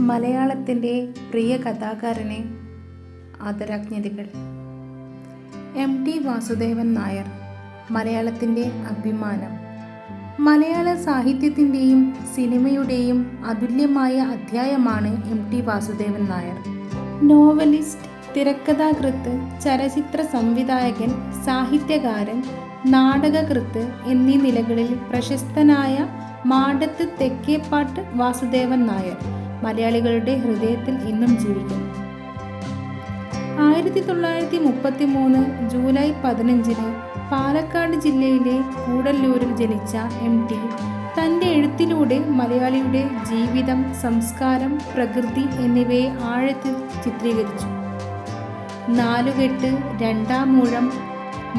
മലയാളത്തിൻ്റെ പ്രിയ കഥാകാരനെ ആദരാജ്ഞലികൾ. M T Vasudevan Nair, മലയാളത്തിൻ്റെ അഭിമാനം. മലയാള സാഹിത്യത്തിൻ്റെയും സിനിമയുടെയും അതുല്യമായ അധ്യായമാണ് M T Vasudevan Nair. Novelist, തിരക്കഥാകൃത്ത്, ചലച്ചിത്ര സംവിധായകൻ, സാഹിത്യകാരൻ, നാടകകൃത്ത് എന്നീ നിലകളിൽ പ്രശസ്തനായ മാടത്ത് തെക്കേപ്പാട്ട് വാസുദേവൻ നായർ മലയാളികളുടെ ഹൃദയത്തിൽ ഇന്നും ജീവിക്കുന്നു. 1933 ജൂലൈ 15 പാലക്കാട് ജില്ലയിലെ കൂടല്ലൂരിൽ ജനിച്ച എം ടി തൻ്റെ എഴുത്തിലൂടെ മലയാളിയുടെ ജീവിതം, സംസ്കാരം, പ്രകൃതി എന്നിവയെ ആഴത്തിൽ ചിത്രീകരിച്ചു. നാലുകെട്ട്, രണ്ടാമൂഴം,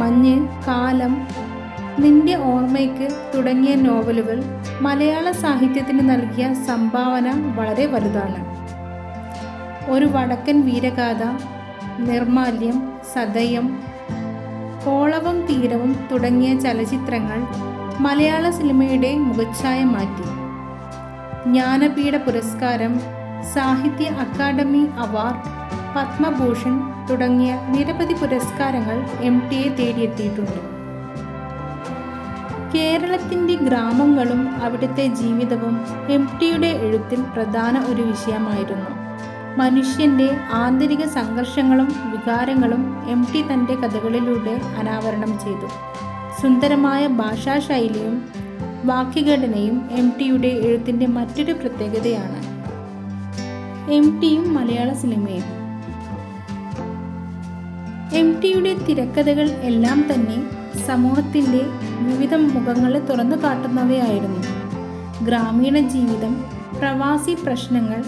മഞ്ഞ്, കാലം, നിന്റെ ഓർമ്മയ്ക്ക് തുടങ്ങിയ നോവലുകൾ മലയാള സാഹിത്യത്തിന് നൽകിയ സംഭാവന വളരെ വലുതാണ്. ഒരു വടക്കൻ വീരഗാഥ, നിർമാല്യം, സദയം, കോളവും തീരവും തുടങ്ങിയ ചലച്ചിത്രങ്ങൾ മലയാള സിനിമയുടെ മുഖച്ഛായ മാറ്റി. ജ്ഞാനപീഠ പുരസ്കാരം, സാഹിത്യ അക്കാദമി അവാർഡ്, പത്മഭൂഷൺ തുടങ്ങിയ നിരവധി പുരസ്കാരങ്ങൾ എം ടിയെ തേടിയെത്തിയിട്ടുണ്ട്. കേരളത്തിൻ്റെ ഗ്രാമങ്ങളും അവിടുത്തെ ജീവിതവും എം ടിയുടെ എഴുത്തിൽ പ്രധാന ഒരു വിഷയമായിരുന്നു. മനുഷ്യൻ്റെ ആന്തരിക സംഘർഷങ്ങളും വികാരങ്ങളും എം ടി തൻ്റെ കഥകളിലൂടെ അനാവരണം ചെയ്തു. സുന്ദരമായ ഭാഷാശൈലിയും വാക്യഘടനയും എം ടിയുടെ എഴുത്തിൻ്റെ മറ്റൊരു പ്രത്യേകതയാണ്. എം ടിയും മലയാള സിനിമയും. എം ടിയുടെ തിരക്കഥകൾ എല്ലാം തന്നെ സമൂഹത്തിൻ്റെ വിവിധ മുഖങ്ങളെ തുറന്നു കാട്ടുന്നവയായിരുന്നു. ഗ്രാമീണ ജീവിതം, പ്രവാസി പ്രശ്നങ്ങൾ,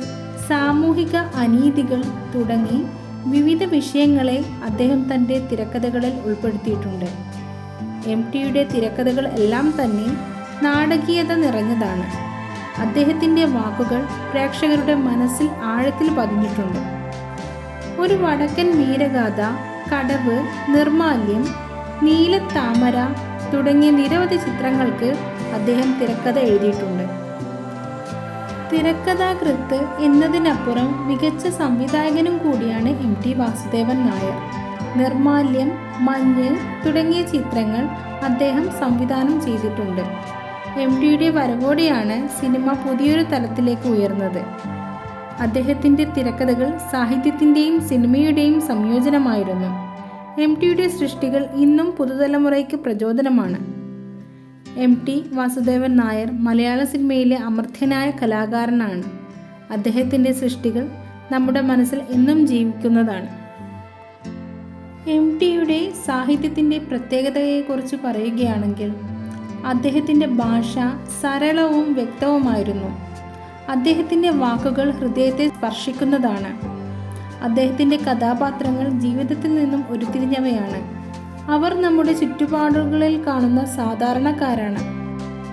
സാമൂഹിക അനീതികൾ തുടങ്ങി വിവിധ വിഷയങ്ങളെ അദ്ദേഹം തൻ്റെ തിരക്കഥകളിൽ ഉൾപ്പെടുത്തിയിട്ടുണ്ട്. എം ടിയുടെ തിരക്കഥകൾ എല്ലാം തന്നെ നാടകീയത നിറഞ്ഞതാണ്. അദ്ദേഹത്തിൻ്റെ വാക്കുകൾ പ്രേക്ഷകരുടെ മനസ്സിൽ ആഴത്തിൽ പതിഞ്ഞിട്ടുണ്ട്. ഒരു വടക്കൻ വീരഗാഥ, കടവ്, നിർമാല്യം, നീലത്താമര തുടങ്ങിയ നിരവധി ചിത്രങ്ങൾക്ക് അദ്ദേഹം തിരക്കഥ എഴുതിയിട്ടുണ്ട്. തിരക്കഥാകൃത്ത് എന്നതിനപ്പുറം മികച്ച സംവിധായകനും കൂടിയാണ് എം ടി വാസുദേവൻ നായർ. നിർമാല്യം, മഞ്ഞ് തുടങ്ങിയ ചിത്രങ്ങൾ അദ്ദേഹം സംവിധാനം ചെയ്തിട്ടുണ്ട്. എം ടിയുടെ വരവോടെയാണ് സിനിമ പുതിയൊരു തലത്തിലേക്ക് ഉയർന്നത്. അദ്ദേഹത്തിൻ്റെ തിരക്കഥകൾ സാഹിത്യത്തിൻ്റെയും സിനിമയുടെയും സംയോജനമായിരുന്നു. എം ടിയുടെ സൃഷ്ടികൾ ഇന്നും പുതുതലമുറയ്ക്ക് പ്രചോദനമാണ്. എം ടി വാസുദേവൻ നായർ മലയാള സിനിമയിലെ അമർത്യനായ കലാകാരനാണ്. അദ്ദേഹത്തിൻ്റെ സൃഷ്ടികൾ നമ്മുടെ മനസ്സിൽ എന്നും ജീവിക്കുന്നതാണ്. എം ടിയുടെ സാഹിത്യത്തിൻ്റെ പ്രത്യേകതയെക്കുറിച്ച് പറയുകയാണെങ്കിൽ അദ്ദേഹത്തിൻ്റെ ഭാഷ സരളവും വ്യക്തവുമായിരുന്നു. അദ്ദേഹത്തിൻ്റെ വാക്കുകൾ ഹൃദയത്തെ സ്പർശിക്കുന്നതാണ്. അദ്ദേഹത്തിൻ്റെ കഥാപാത്രങ്ങൾ ജീവിതത്തിൽ നിന്നും ഉരുത്തിരിഞ്ഞവയാണ്. അവർ നമ്മുടെ ചുറ്റുപാടുകളിൽ കാണുന്ന സാധാരണക്കാരാണ്.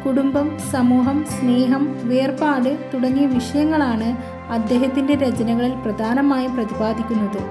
കുടുംബം, സമൂഹം, സ്നേഹം, വേർപാട് തുടങ്ങിയ വിഷയങ്ങളാണ് അദ്ദേഹത്തിൻ്റെ രചനകളിൽ പ്രധാനമായും പ്രതിപാദിക്കുന്നത്.